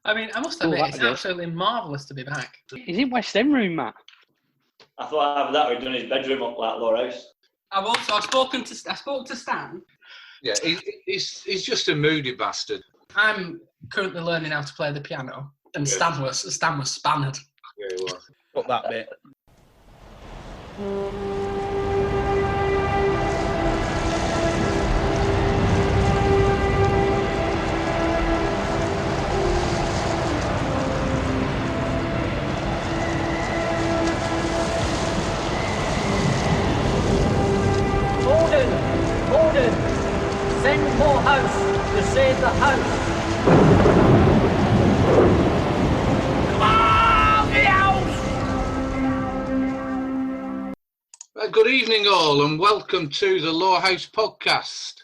I mean, I must admit, it's absolutely marvellous to be back. He's in West End room, Matt. I thought after that we'd done his bedroom up like Lowerhouse. I spoke to Stan. Yeah, he's just a moody bastard. I'm currently learning how to play the piano, and Stan was spanned. Yeah, he was. Got that bit. Gordon, send more house to save the house. Come on, the house! Good evening all and welcome to the Lowerhouse podcast,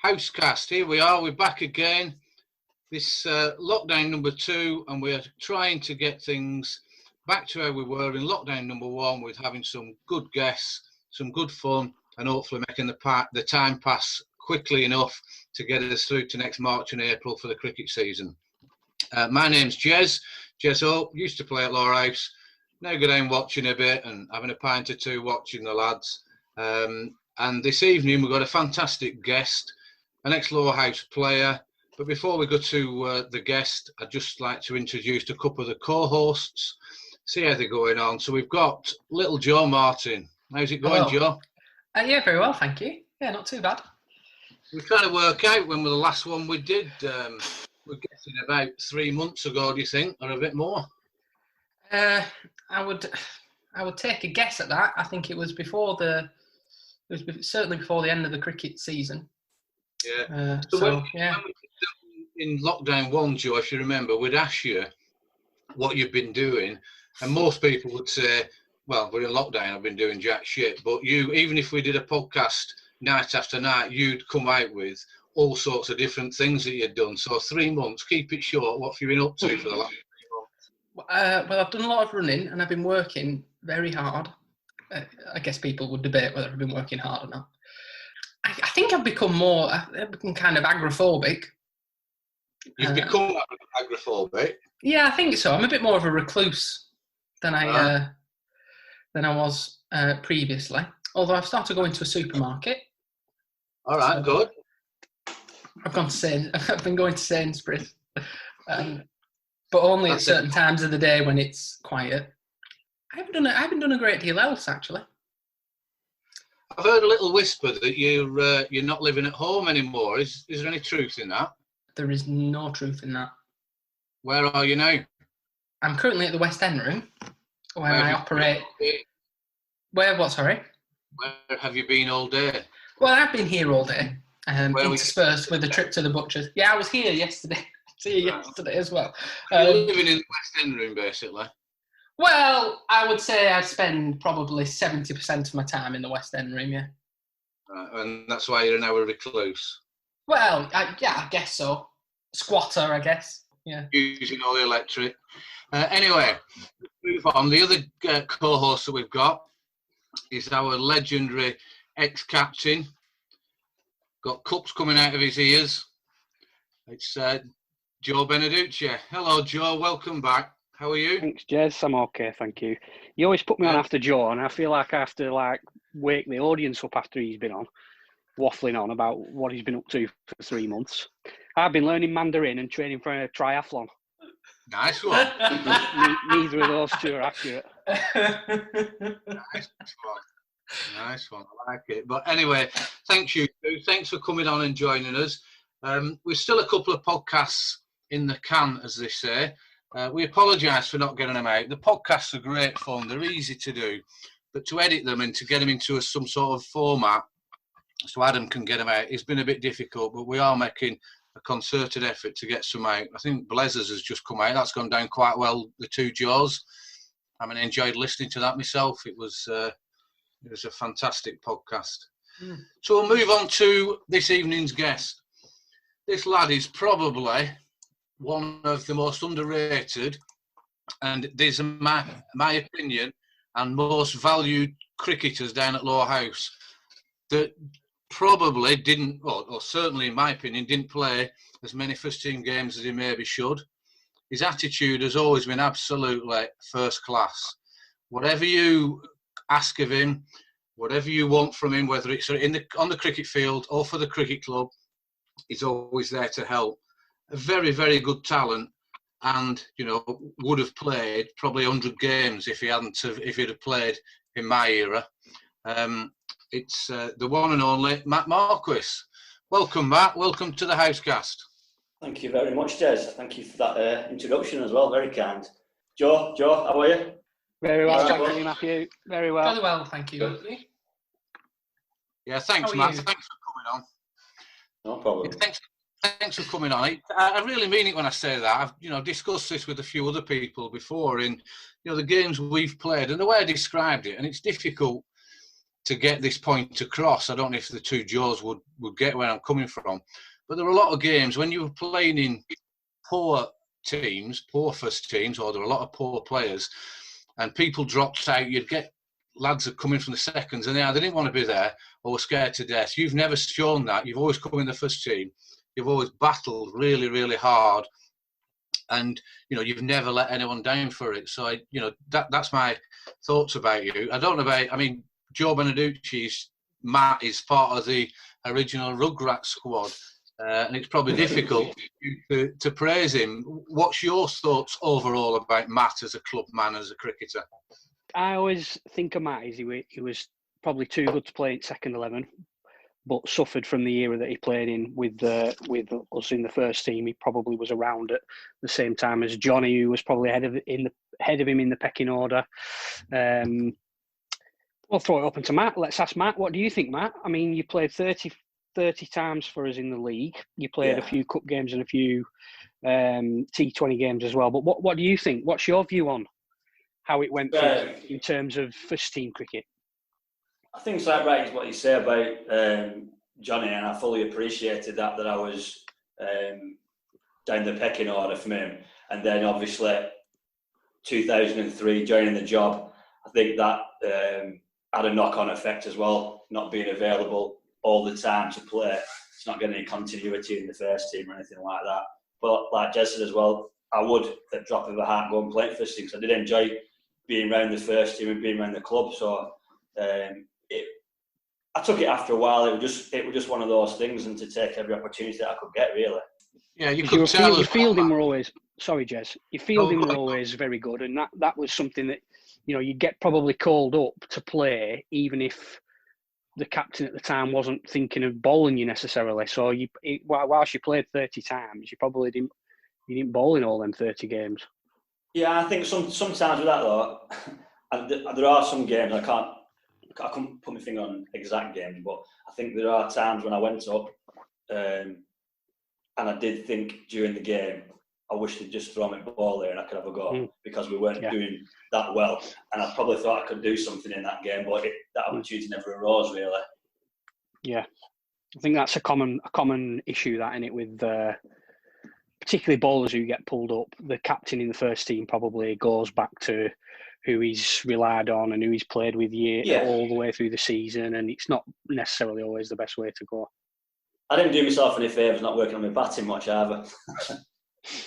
Housecast. Here we are, we're back again. This lockdown number 2 and we're trying to get things back to where we were in lockdown number 1 with having some good guests, some good fun and hopefully making the time pass quickly enough to get us through to next March and April for the cricket season. My name's Jez Hope, used to play at Lowerhouse, now go down watching a bit and having a pint or two watching the lads. And this evening we've got a fantastic guest, an ex-Lowerhouse player. But before we go to the guest, I'd just like to introduce a couple of the co-hosts, see how they're going on. So we've got little Joe Martin. How's it going, Joe? Yeah, very well, thank you. Yeah, not too bad. We're trying to work out when was the last one we did. We're guessing about 3 months ago, do you think, or a bit more? I would take a guess at that. I think it was certainly before the end of the cricket season. Yeah. When we did in lockdown 1, Joe, if you remember, we'd ask you what you've been doing, and most people would say, well, we're in lockdown, I've been doing jack shit. But you, even if we did a podcast night after night, you'd come out with all sorts of different things that you'd done. So 3 months, keep it short. What have you been up to for the last 3 months? Well, I've done a lot of running and I've been working very hard. I guess people would debate whether I've been working hard or not. I think I've become kind of agoraphobic. You've become agoraphobic? Yeah, I think so. I'm a bit more of a recluse than I was previously. Although I've started going to a supermarket. All right, so good. I've been going to Sainsbury's, but only at certain times of the day when it's quiet. I haven't done a great deal else actually. I've heard a little whisper that you're not living at home anymore. Is there any truth in that? There is no truth in that. Where are you now? I'm currently at the West End room, where I operate. Where what? Sorry. Where have you been all day? Well, I've been here all day, interspersed with a trip to the butcher's. Yeah, I was here yesterday. Yesterday as well. You're living in the West End room, basically. Well, I would say I spend probably 70% of my time in the West End room, yeah. And that's why you're now a recluse? Well, I guess so. Squatter, I guess, yeah. Using all the electric. Anyway, move on. The other co-host that we've got is our legendary ex-captain. Got cups coming out of his ears. It's Joe Beneducci. Hello, Joe. Welcome back. How are you? Thanks, Jez. I'm okay, thank you. You always put me on after Joe, and I feel like I have to wake the audience up after he's been on, waffling on about what he's been up to for 3 months. I've been learning Mandarin and training for a triathlon. Nice one. Neither of those two are accurate. Nice one. I like it. But anyway, thanks you. Thanks for coming on and joining us. We've still a couple of podcasts in the can, as they say. We apologise for not getting them out. The podcasts are great fun. They're easy to do. But to edit them and to get them into some sort of format so Adam can get them out, it's been a bit difficult. But we are making a concerted effort to get some out. I think Blazers has just come out. That's gone down quite well, the 2 Jaws. I mean, I enjoyed listening to that myself. It was a fantastic podcast. So we'll move on to this evening's guest. This lad is probably one of the most underrated, and these are my opinion, and most valued cricketers down at Lowerhouse that probably didn't, or certainly in my opinion, didn't play as many first team games as he maybe should. his attitude has always been absolutely first class. Whatever you ask of him, whatever you want from him, whether it's on the cricket field or for the cricket club, he's always there to help. A very, very good talent, and would have played probably 100 games if he'd have played in my era. It's the one and only Matt Marquis. Welcome, Matt. Welcome to the Housecast. Thank you very much, Des. Thank you for that introduction as well. Very kind. Joe, how are you? Very well, Right, thank you, Matthew. Very well. Very well, thank you. Yeah, thanks, Matt. Thanks for coming on. No problem. Yeah, thanks for coming on. I really mean it when I say that. I've discussed this with a few other people before in the games we've played and the way I described it, and it's difficult to get this point across. I don't know if the two Joes would get where I'm coming from, but there are a lot of games when you were playing in poor teams, poor first teams, or there were a lot of poor players, and people dropped out. You'd get lads are coming from the seconds, and they didn't want to be there or were scared to death. You've never shown that. You've always come in the first team. You've always battled really, really hard, and you've never let anyone down for it. So that's my thoughts about you. I don't know about. I mean, Joe Beneducci's Matt is part of the original Rugrats squad, and it's probably difficult to praise him. What's your thoughts overall about Matt as a club man, as a cricketer? I always think of Matt as he was probably too good to play in second 11, but suffered from the era that he played in with us in the first team. He probably was around at the same time as Johnny, who was probably ahead of him in the pecking order. I'll throw it open to Matt. Let's ask Matt. What do you think, Matt? I mean, you played 30 times for us in the league. You played a few cup games and a few T20 games as well. But what do you think? What's your view on how it went in terms of first team cricket? I think it's right what you say about Johnny, and I fully appreciated that I was down the pecking order from him. And then obviously 2003 joining the job, I think that had a knock-on effect as well, not being available all the time to play. It's not getting any continuity in the first team or anything like that. But like Jez said as well, I would, at the drop of a hat, go and play first team, because I did enjoy being around the first team and being around the club. So I took it after a while. It was just one of those things, and to take every opportunity that I could get, really. Yeah, you could tell. Your fielding were always, sorry, Jez, your fielding were always very good, and that was something that you get probably called up to play, even if the captain at the time wasn't thinking of bowling you necessarily. So whilst you played 30 times, you probably didn't bowl in all them 30 games. Yeah, I think sometimes with that though, and there are some games I couldn't put my finger on exact games, but I think there are times when I went up and I did think during the game, I wish they'd just throw me a ball there and I could have a go, because we weren't doing that well. And I probably thought I could do something in that game, but that opportunity never arose, really. Yeah, I think that's a common issue, that, in it, with particularly bowlers who get pulled up. The captain in the first team probably goes back to who he's relied on and who he's played with all the way through the season, and it's not necessarily always the best way to go. I didn't do myself any favours not working on my batting much either.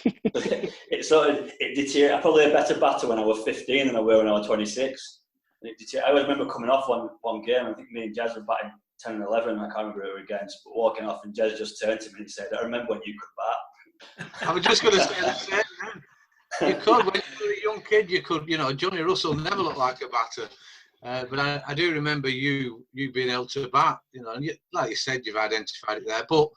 It deteriorated. I'm probably a better batter when I was 15 than I were when I was 26. I always remember coming off one game. I think me and Jez were batting 10 and 11. I can't remember who we were against, but walking off, and Jez just turned to me and said, "I remember when you could bat." I was just going to say the same. You could, when you were a young kid, you could. Johnny Russell never looked like a batter, but I do remember you being able to bat. And like you said, you've identified it there, but.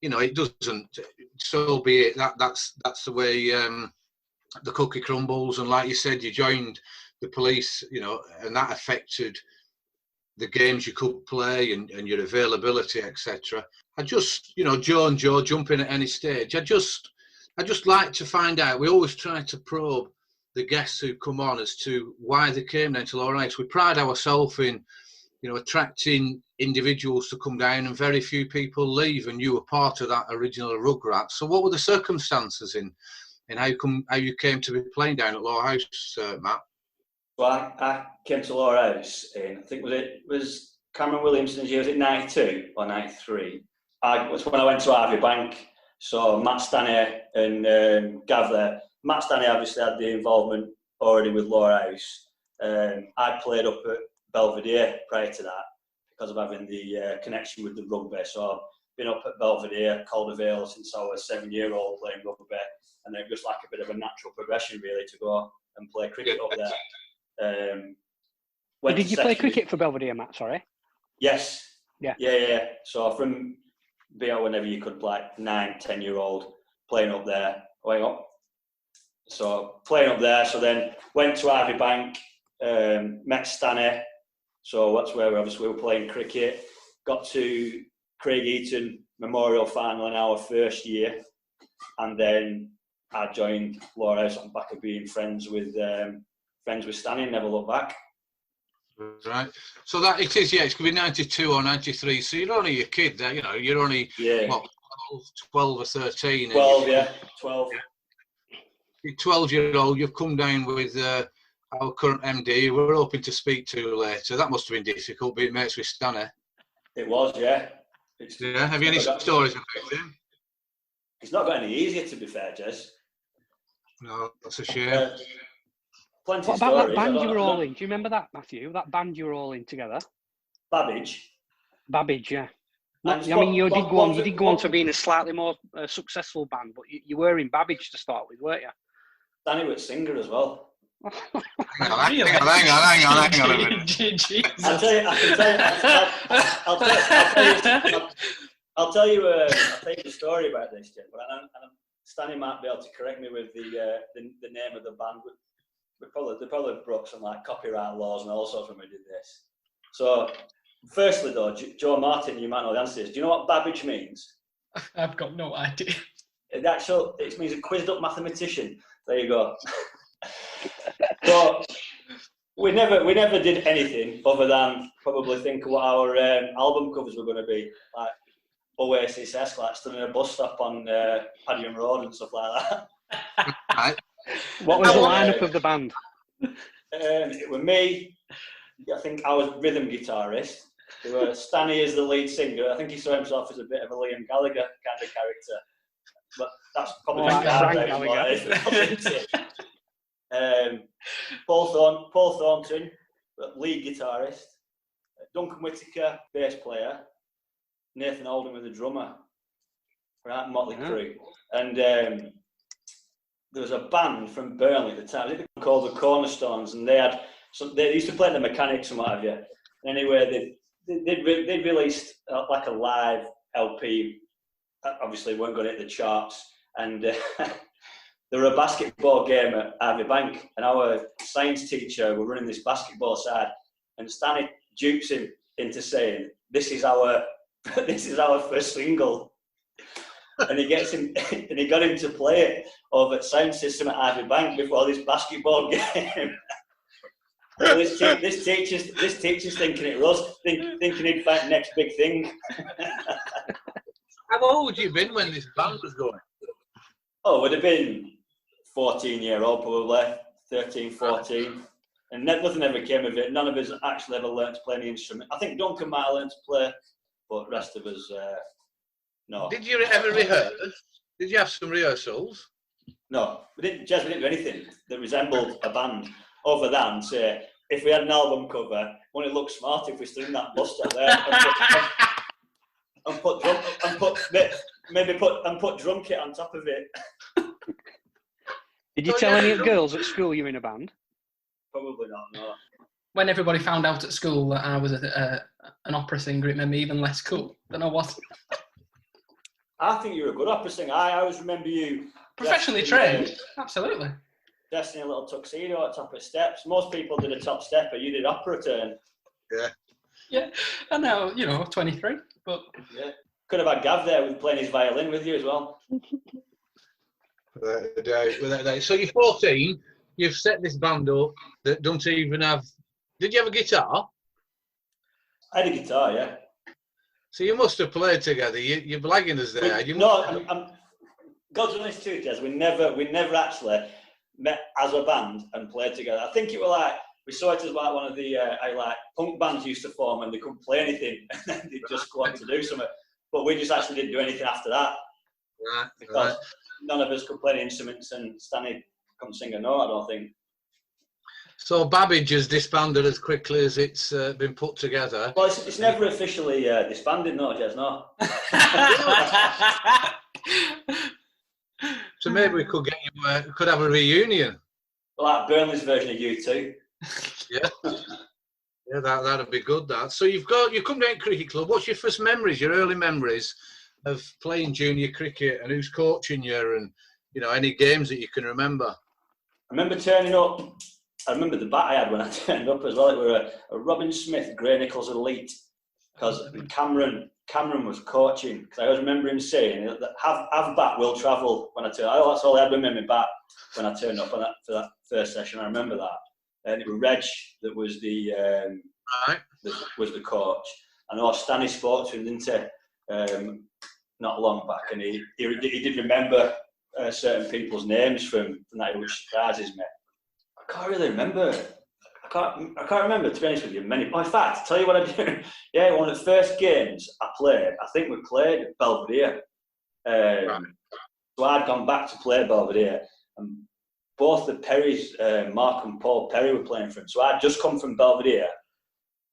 It doesn't. So be it. That's the way the cookie crumbles. And like you said, you joined the police, and that affected the games you could play and your availability, etc. I just, Joe and Joe jump in at any stage. I just like to find out. We always try to probe the guests who come on as to why they came down to Lowerhouse. We pride ourselves in, attracting individuals to come down, and very few people leave, and you were part of that original Rugrats. So what were the circumstances in how you came to be playing down at Lowerhouse, Matt? Well, I came to Lowerhouse in, I think it was Cameron Williamson's year, was it 92 or 93? It was when I went to Harvey Bank. So Matt Stanley and Gav there Matt Stanley obviously had the involvement already with Lowerhouse. I played up at Belvedere prior to that because of having the connection with the rugby. So I've been up at Belvedere, Caldervale since I was 7-year-old playing rugby, and then it was like a bit of a natural progression really to go and play cricket up there. Did you play cricket for Belvedere, Matt? Sorry. Yes. Yeah. So from being whenever you could, like 9, 10-year-old, playing up there. So playing up there. So then went to Ivy Bank, met Stanley. So that's where we were playing cricket. Got to Craig Eaton Memorial Final in our first year, and then I joined Lowerhouse on the back of being friends with Stanley and never looked back. Right. So that it is, it's going to be 92 or 93. So you're only a kid, you know. You're only what, 12 or 13. 12, 12. You're 12-year-old. You've come down with our current MD. We're hoping to speak to later. That must have been difficult being mates with Stanley. It was, yeah. Have you any stories about him? It's not got any easier, to be fair, Jez. No, that's a shame. Plenty what of about stories. that band you were all in? Do you remember that, Matthew? That band you were all in together? Babbage, yeah. You did go on to being a slightly more successful band, but you were in Babbage to start with, weren't you? Danny was singer as well. Hang on a minute. I'll tell you the story about this, Jim. But Stanley might be able to correct me with the name of the band. They probably broke some like copyright laws and all sorts when we did this. So, firstly though, Joe Martin, you might know the answer to this. Do you know what Babbage means? I've got no idea. It means a quizzed up mathematician. There you go. So we never did anything other than probably think what our album covers were going to be, like Oasis-esque, like stood in a bus stop on Padiham Road and stuff like that. Right. What was the lineup of the band? It was me. I think I was rhythm guitarist. There was Stanley as the lead singer. I think he saw himself as a bit of a Liam Gallagher kind of character. But that's probably Paul Thornton, lead guitarist. Duncan Whittaker, bass player. Nathan Oldham was the drummer. Right, Motley Crue. And there was a band from Burnley at the time, called the Cornerstones, and they used to play the Mechanics and what have you. Anyway, they'd released like a live LP. Obviously, weren't going to hit the charts, and there were a basketball game at Ivy Bank, and our science teacher were running this basketball side, and Stanley dupes him into saying, "This is our first single." And he got him to play it over at sound system at Ivy Bank before this basketball game. So this teacher's thinking it was thinking he'd find the next big thing. How old would you have been when this band was going? Oh, would have been 14-year-old probably, 13, 14. And nothing ever came of it. None of us actually ever learnt to play any instrument. I think Duncan might have learnt to play, but the rest of us, no. Did you ever rehearse? Did you have some rehearsals? No, we didn't do anything that resembled a band, other than say, if we had an album cover, wouldn't it look smart if we stood in that bus stop there and put drum kit on top of it? Did you tell any of the girls at school you were in a band? Probably not, no. When everybody found out at school that I was an opera singer, it made me even less cool than I was. I think you're a good opera singer. I always remember you... Professionally trained, absolutely. Dressed in a little tuxedo at top of steps. Most people did a top step, but you did opera turn. Yeah, I know, 23, but... Yeah. Could have had Gav there with playing his violin with you as well. So you're 14, you've set this band up that don't even have... Did you have a guitar? I had a guitar, yeah. So you must have played together. You're blagging us there. I'm God's honest truth, Jez, we never actually met as a band and played together. I think it was like, we saw it as like one of the punk bands used to form and they couldn't play anything and then they'd just go on to do something. But we just actually didn't do anything after that. Right. Because none of us could play any instruments and Stanley couldn't sing a note, I don't think. So Babbage has disbanded as quickly as it's been put together. Well, it's never officially disbanded, no, Jez, no. So maybe we could get you, could have a reunion. Like Burnley's version of U2. Yeah. Yeah, that'd be good. That. So you come down to cricket club. What's your first memories? Your early memories of playing junior cricket, and who's coaching you, and any games that you can remember? I remember turning up. I remember the bat I had when I turned up as well. It were a Robin Smith Grey Nichols Elite, because Cameron was coaching. Because I always remember him saying that have bat will travel when I turn. Oh, that's all I had with me, my bat, when I turned up for that first session. I remember that. And it was Reg that was the coach. I know Stanley spoke to him, didn't he? Not long back, and he did remember certain people's names from that, which surprises me. I can't really remember. I can't remember, to be honest with you. Many. Oh, in fact, I'll tell you what I do. Yeah, one of the first games I played, I think we played at Belvedere. So I'd gone back to play Belvedere, and both the Perrys, Mark and Paul Perry, were playing for him. So I'd just come from Belvedere,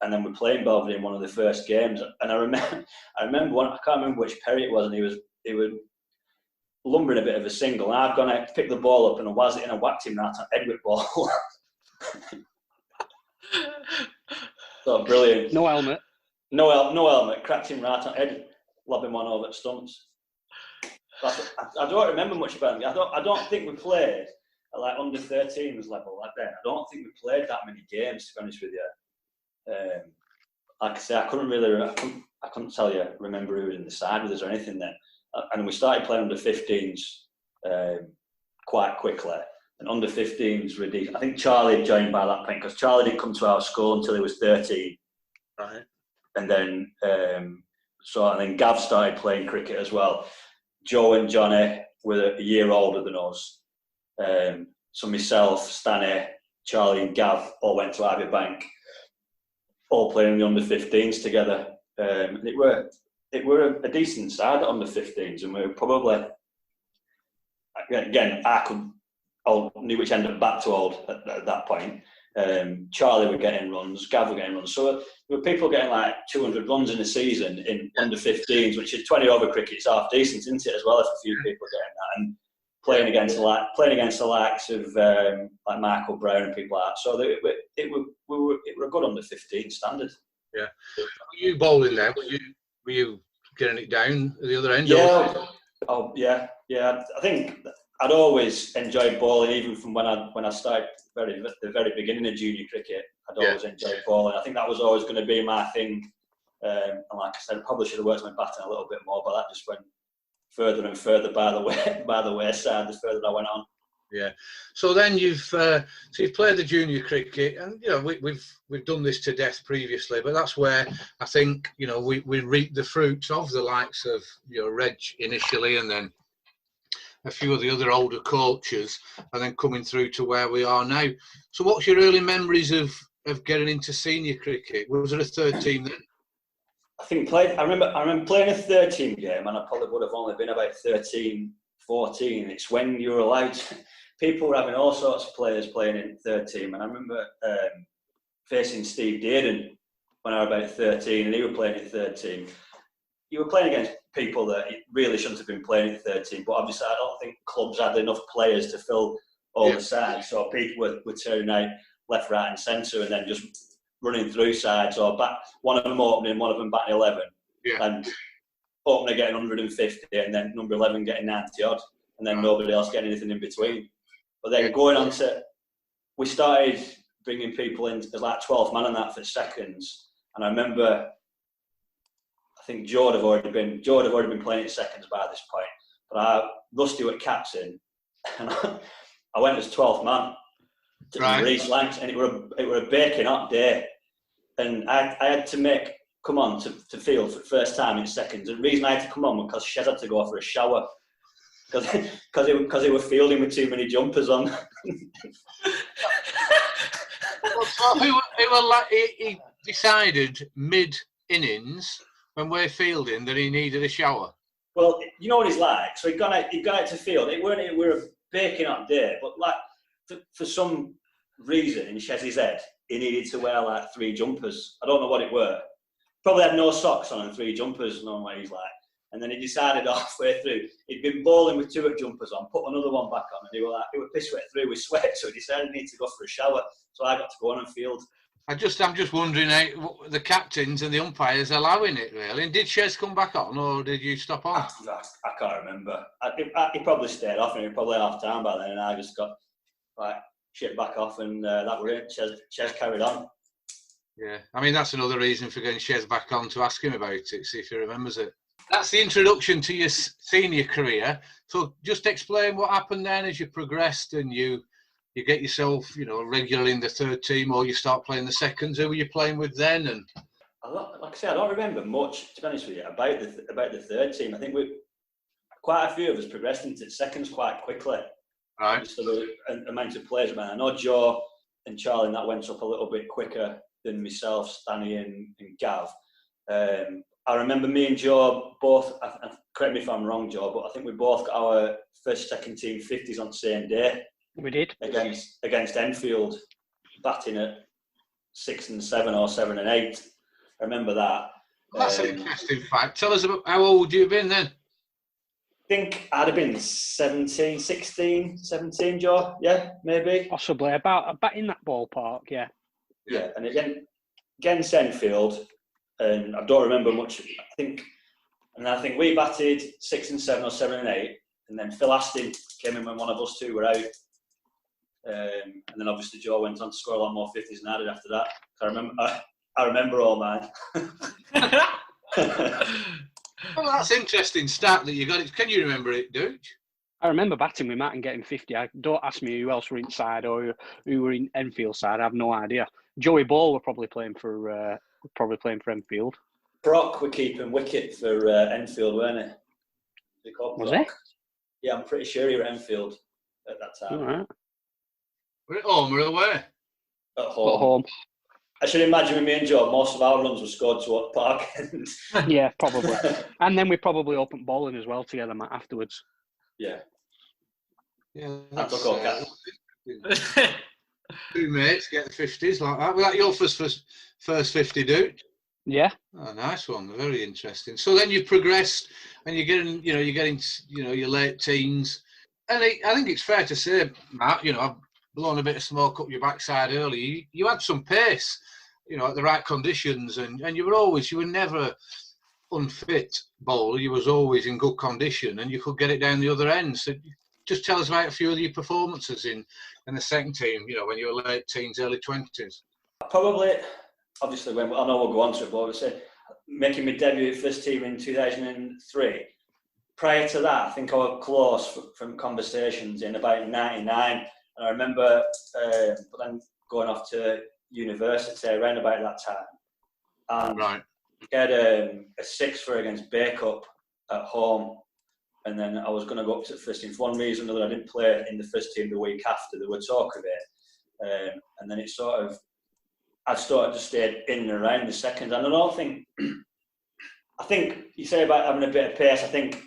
and then we're playing Belvedere in one of the first games. And I remember one. I can't remember which Perry it was, and he was lumbering a bit of a single. And I've gone out, picked the ball up, and I was it, and I whacked him right on head with ball. So brilliant. No helmet. No helmet. Cracked him right on head, lobbing one over the stumps. I don't remember much about him. I don't think we played at like under 13s level like then. I don't think we played that many games, to be honest with you. Like I say, I couldn't tell you, remember who was in the side with us or anything then. And we started playing under 15s quite quickly. And under 15s were decent. I think Charlie had joined by that point, because Charlie didn't come to our school until he was 13. Right. And then Gav started playing cricket as well. Joe and Johnny were a year older than us. So myself, Stanley, Charlie and Gav all went to Ivy Bank, all playing in the under 15s together. And it were a decent side at under 15s, and we were probably, again, I knew which end of bat to hold at that point. Charlie were getting runs, Gav were getting runs. So there were people getting like 200 runs in a season in under 15s, which is 20 over cricket. It's half decent, isn't it, as well, if a few people are getting that. And playing against the likes of like Michael Brown and people like that. So it were a good under 15 standard. Yeah. Were you bowling there? Were you getting it down at the other end? Yeah. Oh yeah. I think I'd always enjoyed bowling, even from when I started the very beginning of junior cricket. I'd always enjoyed bowling. I think that was always going to be my thing. And like I said, I probably should have worked my batting a little bit more, but that just went further and further by the wayside the further I went on. Yeah. So then you've played the junior cricket, and we've done this to death previously, but that's where I think we reap the fruits of the likes of Reg initially, and then a few of the other older coaches, and then coming through to where we are now. So what's your early memories of getting into senior cricket? Was it a third team then? I think I remember playing a 13 game, and I probably would have only been about 13, 14. It's when you were allowed people were having all sorts of players playing in third team, and I remember facing Steve Dearden when I was about 13, and he was playing in third team. You were playing against people that really shouldn't have been playing in third team, but obviously I don't think clubs had enough players to fill all the sides, so people were turning out left, right and centre, and then just running through sides, or one of them opening, one of them batting 11, and opener getting 150, and then number 11 getting 90 odd, and then nobody else getting anything in between. But then going on to, we started bringing people in as like 12th man and that for seconds, and I remember, I think Jord had already been playing at seconds by this point, but Rusty was captain, and I went as 12th man to Reece Lanks, and it were a baking hot day, and I had to come on to field for the first time in seconds. And the reason I had to come on was because Shez had to go for a shower, because he was fielding with too many jumpers on. He decided mid-innings when we're fielding that he needed a shower. Well, you know what he's like. So he got out to field. We were a baking hot day, but like for some reason in Chez's head, he needed to wear like 3 jumpers. I don't know what it were. Probably had no socks on and 3 jumpers, and all he's like. And then he decided halfway through, he'd been bowling with 2 jumpers on, put another one back on, and he was piss wet through with sweat, so he decided he needed to go for a shower. So I got to go on and field. I'm just wondering, the captains and the umpires allowing it, really. And did Chez come back on, or did you stop on? I can't remember. He probably stayed off, and he was probably half time by then, and I just got like shit back off, and that was it. Chez carried on. Yeah, I mean, that's another reason for getting Chez back on, to ask him about it, see if he remembers it. That's the introduction to your senior career. So just explain what happened then as you progressed and you get yourself, regularly in the 3rd team, or you start playing the seconds. Who were you playing with then? And like I say, I don't remember much, to be honest with you, about the 3rd team. I think quite a few of us progressed into seconds quite quickly. Right. So the amount of players, man. I know Joe and Charlie, and that went up a little bit quicker than myself, Stanley and Gav. I remember me and Joe both, correct me if I'm wrong, Joe, but I think we both got our first, second team 50s on the same day. We did. Against Enfield, batting at 6 and 7 or 7 and 8. I remember that. That's an interesting fact. Tell us about how old you've been then. I think I'd have been 17, Joe. Yeah, maybe. Possibly. About in that ballpark, yeah. Yeah, and again, against Enfield, and I don't remember much. I think we batted 6 and 7 or 7 and 8, and then Phil Astin came in when one of us 2 were out. And then obviously Joe went on to score a lot more 50s than I did after that. I remember all mine. Well, that's interesting stat that you got it. Can you remember it, Dooch? I remember batting with Matt and getting 50. Don't ask me who else were inside or who were in Enfield side. I have no idea. Joey Ball were probably playing for Enfield. Brock were keeping wicket for Enfield, weren't he? Was he? Yeah, I'm pretty sure he was at Enfield at that time. All right. We're at home or away? At home. I should imagine with me and Joe, most of our runs were scored to Oak Park. Yeah, probably. And then we probably opened bowling as well together, Matt, afterwards. Yeah. Yeah. That's okay. 2 mates get the 50s like that. Was that your first 50, dude? Yeah. Oh, nice one. Very interesting. So then you progressed, and you're getting your late teens. And I think it's fair to say, Matt, I've blown a bit of smoke up your backside early. You had some pace, at the right conditions, and you were never unfit bowler. You was always in good condition, and you could get it down the other end. So just tell us about a few of your performances in the second team, when you were late teens, early 20s. Probably, obviously, I know we'll go on to it, but obviously, making my debut at first team in 2003. Prior to that, I think I was close from conversations in about 99. And I remember then going off to university around about that time. And right. I had a 6 against Bay Cup at home. And then I was going to go up to the first team. For one reason or another, I didn't play in the first team the week after. There were talk of it. And then I started to stay in and around the second. And I think you say about having a bit of pace, I think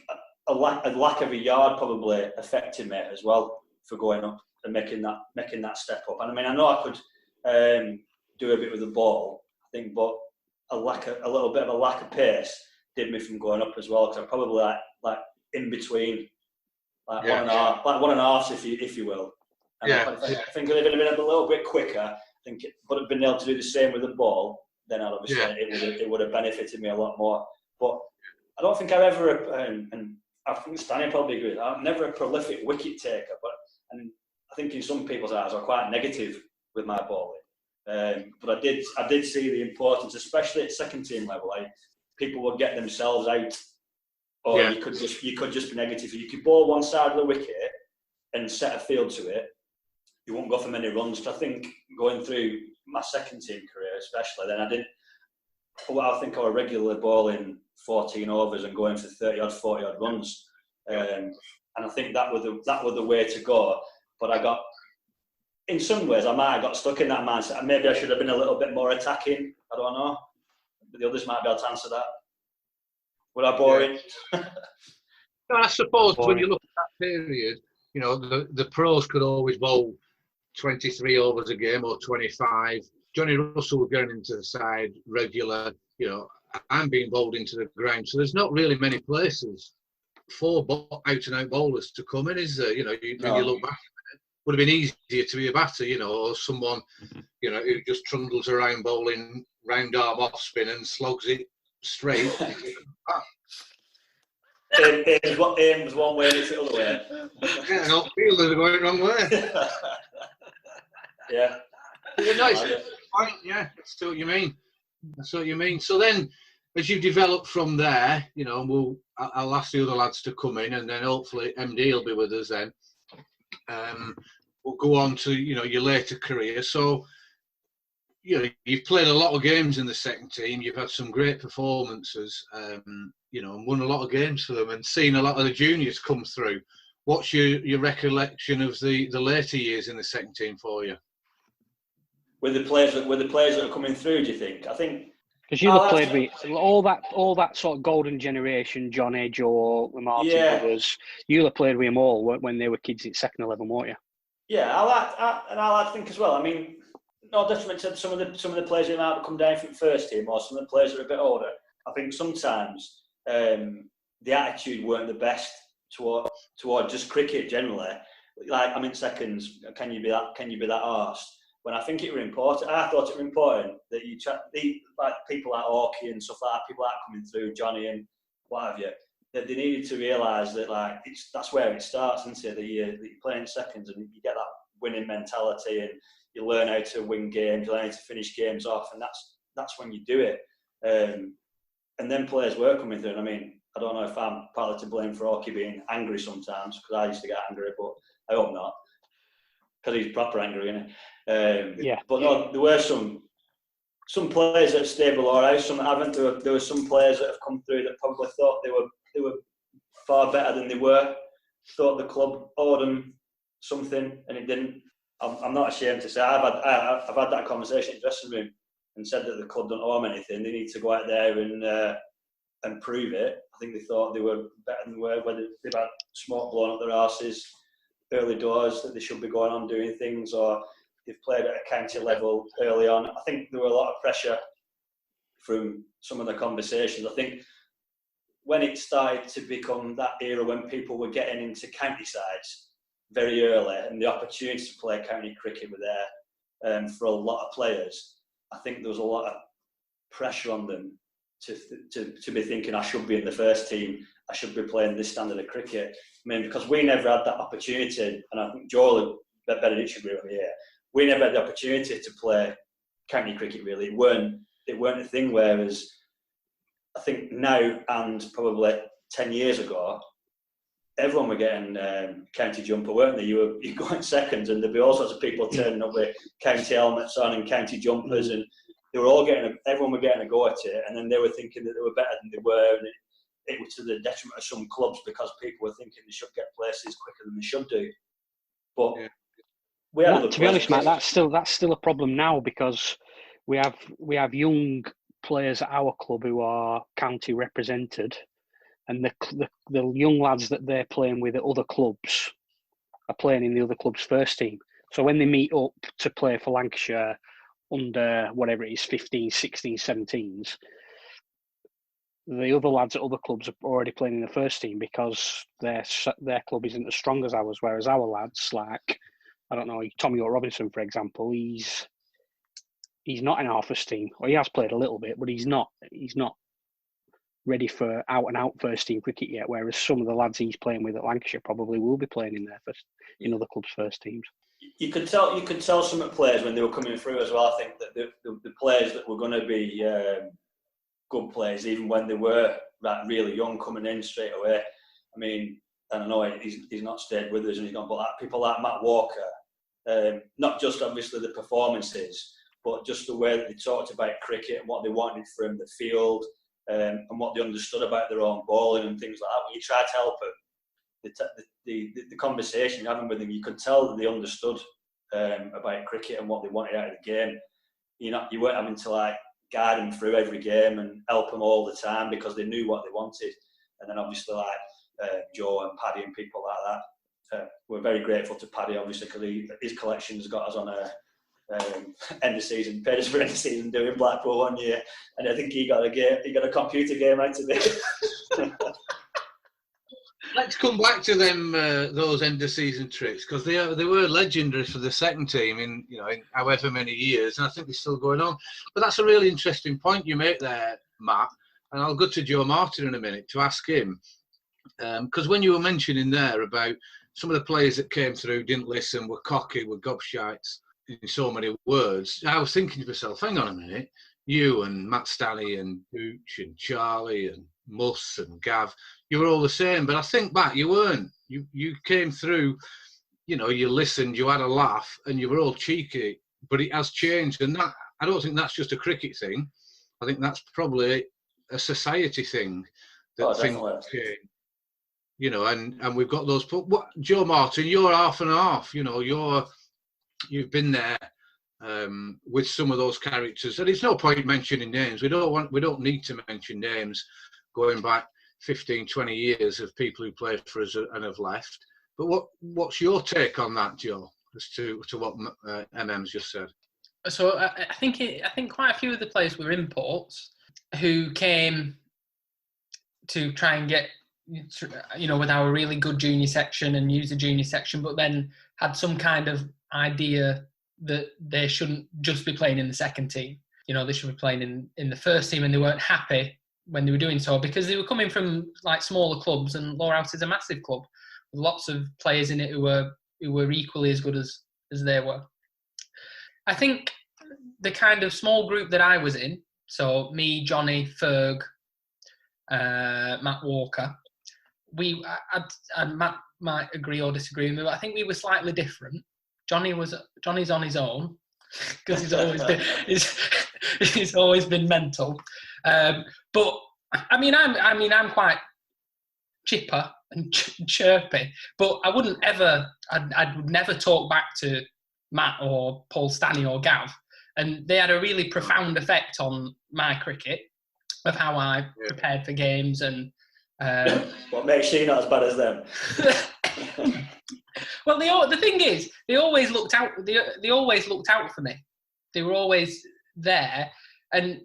a lack of a yard probably affected me as well for going up and making that step up. And I mean, I know I could do a bit with the ball, I think, but a little bit of a lack of pace did me from going up as well, because I'm probably like in between, one and a half, if you will. And I think if I'd have been a little bit quicker, but I'd been able to do the same with the ball, then obviously it would have benefited me a lot more. But I don't think I've ever, and I think Stanley probably agrees, I'm never a prolific wicket taker, and I think in some people's eyes I'm quite negative with my bowling. But I did see the importance, especially at second team level. People would get themselves out, or you could just be negative. You could bowl one side of the wicket and set a field to it. You won't go for many runs. So I think going through my second team career, especially, then I think I was regularly bowling 14 overs and going for 30 odd, 40 odd runs. And I think that was the way to go. But in some ways, I might have got stuck in that mindset. Maybe I should have been a little bit more attacking. I don't know. But the others might be able to answer that. Were I boring? I suppose when you look at that period, the pros could always bowl 23 overs a game or 25. Johnny Russell was going into the side regular. You know, I'm being bowled into the ground. So there's not really many places for out-and-out bowlers to come in, is there? You know, when you look back, it would have been easier to be a batter, you know, or someone, you know, who just trundles around bowling round arm off spin and slogs it straight. Aim's one way and it's the other way. Yeah, no fielders are going the wrong way. Yeah. Yeah, that's what you mean. That's what you mean. So then, as you develop from there, you know, I'll ask the other lads to come in, and then hopefully MD will be with us then. We'll go on to, you know, your later career. So, you know, you've played a lot of games in the second team. You've had some great performances, you know, and won a lot of games for them, and seen a lot of the juniors come through. What's your recollection of the later years in the second team for you? With the players that are coming through, do you think? I think because you have played with all that sort of golden generation, Johnny, Joe, the Martin brothers. You'll have played with them all when they were kids at second 11, won't you? Yeah, I like to think as well. I mean, no detriment to some of the players who might have come down from the first team, or some of the players that are a bit older. I think sometimes the attitude weren't the best toward just cricket generally. Like, I'm in seconds. Can you be that arsed? When I think it were important, I thought it was important that you chat, like people like Orky and stuff like that, people like coming through, Johnny and what have you, that they needed to realise that like that's where it starts, isn't it? That you're playing seconds and you get that winning mentality, and you learn how to win games, you learn how to finish games off, and that's when you do it. And then players were coming through. And I mean, I don't know if I'm partly to blame for Orky being angry sometimes, because I used to get angry, but I hope not, because he's proper angry, isn't he? But no, there were some players that have stayed below our house, some that haven't. There were some players that have come through that probably thought they were far better than they were. Thought the club owed them something, and it didn't. I'm not ashamed to say I've had that conversation in the dressing room and said that the club don't owe them anything. They need to go out there and prove it. I think they thought they were better than they were, whether they've had smoke blown up their arses early doors, that they should be going on doing things, or they've played at a county level early on. I think there were a lot of pressure from some of the conversations. I think when it started to become that era when people were getting into county sides very early, and the opportunity to play county cricket were there for a lot of players, I think there was a lot of pressure on them to be thinking, I should be in the first team, I should be playing this standard of cricket. I mean, because we never had that opportunity, and I think Joel better it should be over here. We never had the opportunity to play county cricket, really. It weren't a thing, whereas I think now and probably 10 years ago, everyone were getting county jumper, weren't they? You go in seconds, and there'd be all sorts of people turning up with county helmets on and county jumpers, and they were all everyone were getting a go at it, and then they were thinking that they were better than they were, and it was to the detriment of some clubs because people were thinking they should get places quicker than they should do. But to be honest, Matt, that's still a problem now, because we have young players at our club who are county represented, and the young lads that they're playing with at other clubs are playing in the other club's first team. So when they meet up to play for Lancashire under whatever it is, 15, 16, 17s, the other lads at other clubs are already playing in the first team because their club isn't as strong as ours. Whereas our lads, like, I don't know, Tommy or Robinson, for example, he's not in our first team, or he has played a little bit, but he's not ready for out and out first team cricket yet. Whereas some of the lads he's playing with at Lancashire probably will be playing in other clubs' first teams. You could tell some of the players when they were coming through as well. I think that the players that were going to be good players, even when they were really young, coming in straight away. I mean, I don't know, he's not stayed with us, and he's gone, but people like Matt Walker, not just obviously the performances, but just the way that they talked about cricket and what they wanted from the field, and what they understood about their own bowling and things like that. When you try to help them, the conversation you're having with them, you could tell that they understood about cricket and what they wanted out of the game. You weren't having to guide them through every game and help them all the time, because they knew what they wanted. And then obviously Joe and Paddy and people like that, we're very grateful to Paddy, obviously, because his collection's got us on a end of season, paid us for end of season doing Blackpool one year, and I think he got a computer game out today. Let's come back to them those end of season trips, because they were legendary for the second team in however many years, and I think they're still going on. But that's a really interesting point you make there, Matt. And I'll go to Joe Martin in a minute to ask him, because when you were mentioning there about some of the players that came through, didn't listen, were cocky, were gobshites in so many words, I was thinking to myself, hang on a minute, you and Matt Stanley and Dooch and Charlie and Muss and Gav, you were all the same. But I think back, you weren't. You came through, you listened, you had a laugh, and you were all cheeky. But it has changed, and that, I don't think that's just a cricket thing. I think that's probably a society thing that things change. And we've got those. Joe Martin, you're half and half. You've been there with some of those characters, and it's no point mentioning names. We don't need to mention names going back 15, 20 years of people who played for us and have left. But what's your take on that, Joe, as to what MM's just said? So I think quite a few of the players were imports who came to try and get, with our really good junior section and use the junior section, but then had some kind of idea that they shouldn't just be playing in the second team. They should be playing in the first team, and they weren't happy when they were doing so because they were coming from like smaller clubs, and Lowerhouse is a massive club with lots of players in it who were equally as good as they were. I think the kind of small group that I was in, so me, Johnny, Ferg, Matt Walker, Matt might agree or disagree with me, but I think we were slightly different. Johnny's on his own because he's always been mental. But I'm quite chipper and chirpy, but I would never talk back to Matt or Paul Stanley or Gav, and they had a really profound effect on my cricket of how I prepared for games and. What makes you not as bad as them? Well, the thing is, they always looked out. They always looked out for me. They were always there, and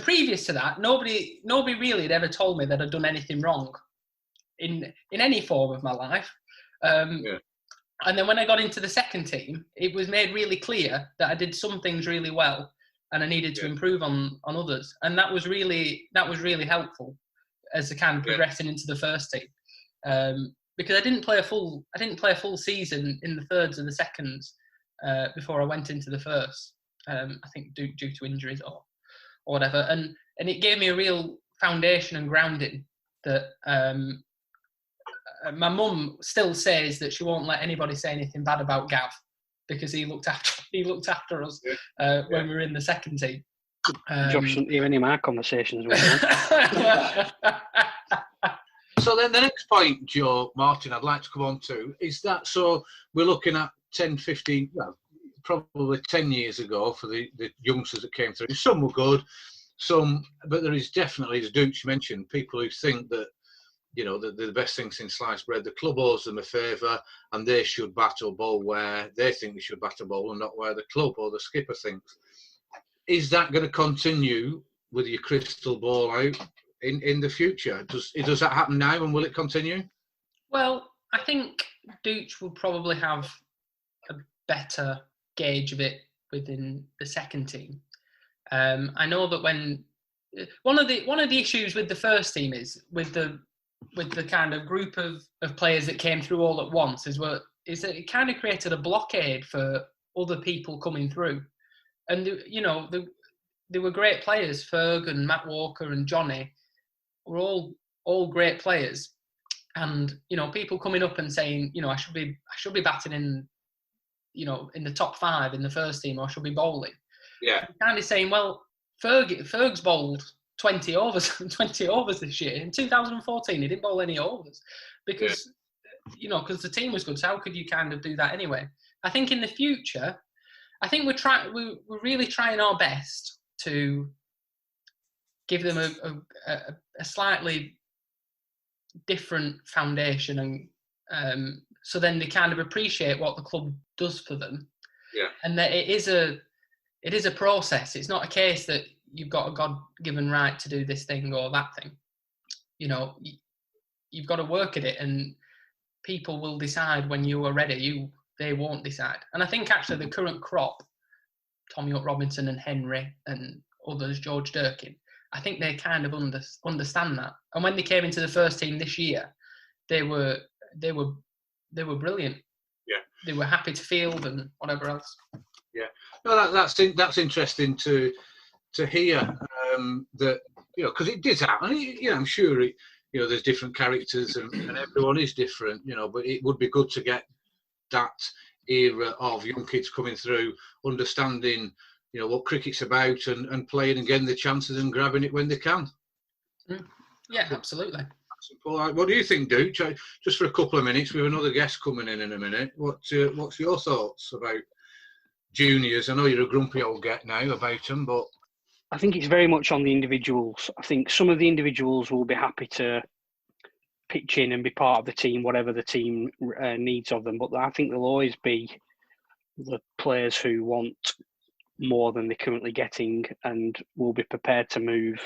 previous to that, nobody really had ever told me that I'd done anything wrong in any form of my life. And then when I got into the second team, it was made really clear that I did some things really well, and I needed to improve on others, and that was really helpful as a kind of progressing into the first team. Because I didn't play a full season in the thirds and the seconds before I went into the first. I think due to injuries or whatever, and it gave me a real foundation and grounding that my mum still says that she won't let anybody say anything bad about Gav because he looked after us when we were in the second team. Josh shouldn't hear any of my conversations with him. So then the next point, Joe Martin, I'd like to come on to is that, so we're looking at 10, 15, well, probably 10 years ago for the youngsters that came through. Some were good, but there is definitely, as Dooch mentioned, people who think that, that they're the best thing since sliced bread. The club owes them a favour and they should bat or bowl where they think they should bat or bowl and not where the club or the skipper thinks. Is that going to continue with your crystal ball out in the future? Does that happen now, and will it continue? Well, I think Dooch will probably have a better gauge of it within the second team. I know that when one of the issues with the first team is with the kind of group of players that came through all at once is that it kind of created a blockade for other people coming through, and they were great players. Ferg and Matt Walker and Johnny were all great players, and people coming up and saying I should be batting in in the top 5 in the first team, or I should be bowling. Yeah, kind of saying, well, Ferg's bowled 20 overs this year. In 2014 he didn't bowl any overs because because the team was good, so how could you kind of do that anyway? I think in the future, I think we're really trying our best to give them a slightly different foundation and so then they kind of appreciate what the club does for them. Yeah. And that it is a process. It's not a case that you've got a God-given right to do this thing or that thing. You know, you've got to work at it, and people will decide when you are ready. They won't decide. And I think actually the current crop, Tommy Hunt Robinson and Henry and others, George Durkin, I think they kind of understand that. And when they came into the first team this year, they were brilliant. Yeah. They were happy to field and whatever else. Yeah. No, that's interesting to hear that, you know, because it did happen. You know, I'm sure there's different characters and everyone is different, you know, but it would be good to get that era of young kids coming through, understanding, you know, what cricket's about and playing and getting the chances and grabbing it when they can. Yeah, absolutely. What do you think, Duke? Just for a couple of minutes, we have another guest coming in a minute. What's your thoughts about juniors? I know you're a grumpy old get now about them, but I think it's very much on the individuals. I think some of the individuals will be happy to pitch in and be part of the team, whatever the team needs of them. But I think there'll always be the players who want more than they're currently getting and will be prepared to move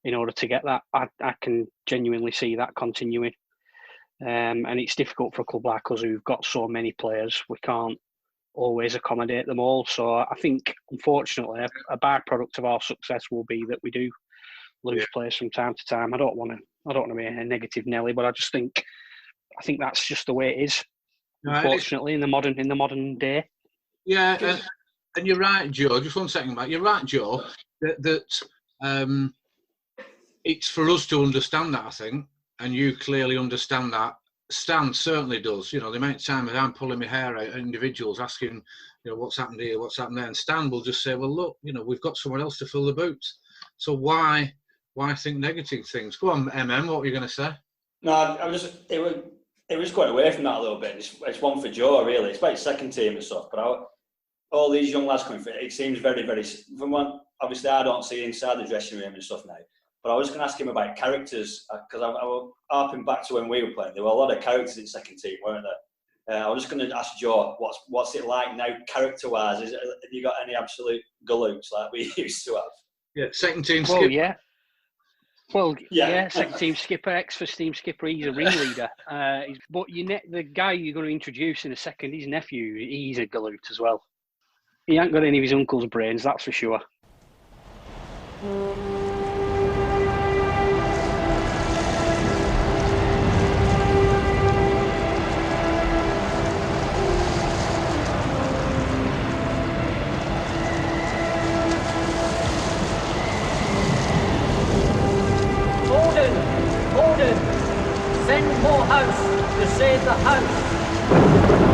in order to get that. I can genuinely see that continuing. And it's difficult for a club like us who've got so many players. We can't always accommodate them all. So I think, unfortunately, a byproduct of our success will be that we do lose players from time to time. I don't want to be a negative Nelly, but I think that's just the way it is. Unfortunately, in the modern day. Yeah, and you're right, Joe. Just 1 second, Matt. You're right, Joe. That it's for us to understand that, I think, and you clearly understand that. Stan certainly does. You know, the amount of time that I'm pulling my hair out at individuals asking, you know, what's happened here, what's happened there, and Stan will just say, well, look, you know, we've got someone else to fill the boots. So why think negative things? Go on, MM. What were you going to say? No, it was going away from that a little bit. It's one for Joe, really. It's about his second team and stuff, but all these young lads coming through, it seems very, very. From one, obviously, I don't see inside the dressing room and stuff now. But I was going to ask him about characters, because I was harping back to when we were playing. There were a lot of characters in the second team, weren't there? I was just going to ask Joe, what's it like now, character-wise? Have you got any absolute galoots like we used to have? Yeah, second team skipper. Yeah, second team skipper, ex-first team skipper. He's a ringleader. But the guy you're going to introduce in a second, his nephew, he's a galoot as well. He ain't got any of his uncle's brains, that's for sure. Send Morehouse to save the house.